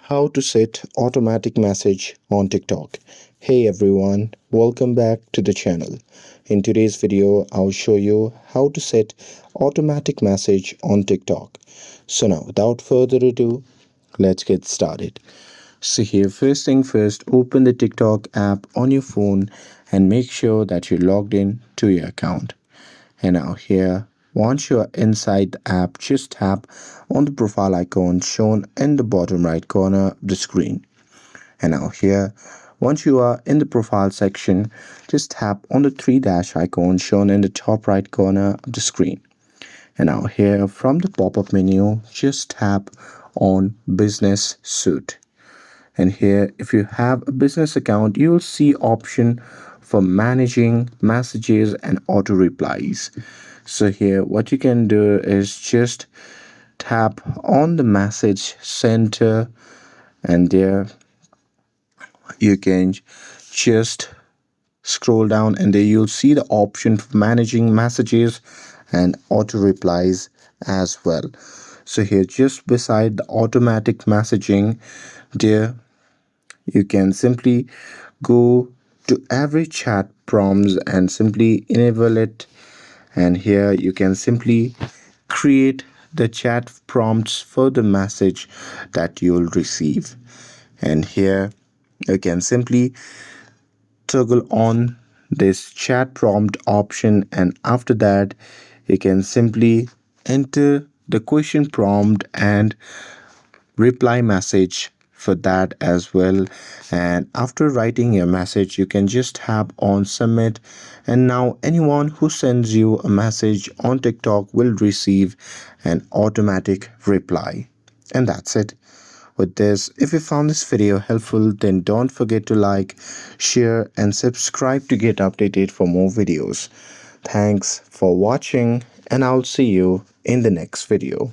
How to set automatic message on TikTok. Hey everyone, welcome back to the channel. In today's video, I'll show you how to set automatic message on TikTok. So now, without further ado, let's get started. So here, first thing first, open the TikTok app on your phone and make sure that you're logged in to your account. And now here, once you are inside the app, just tap on the profile icon shown in the bottom right corner of the screen. And now here, once you are in the profile section, just tap on the three dash icon shown in the top right corner of the screen. And now here, from the pop-up menu, just tap on business suite. And here, if you have a business account, you'll see option for managing messages and auto replies. So here, what you can do is just tap on the message center, and there you can just scroll down, and there you'll see the option for managing messages and auto replies as well. So here, just beside the automatic messaging, there you can simply go to every chat prompts and simply enable it, and here you can simply create the chat prompts for the message that you'll receive. And here you can simply toggle on this chat prompt option, and after that you can simply enter the question prompt and reply message for that as well. And after writing your message, you can just tap on submit, and now anyone who sends you a message on TikTok will receive an automatic reply. And that's it. With this, if you found this video helpful, then don't forget to like, share and subscribe to get updated for more videos. Thanks for watching, and I'll see you in the next video.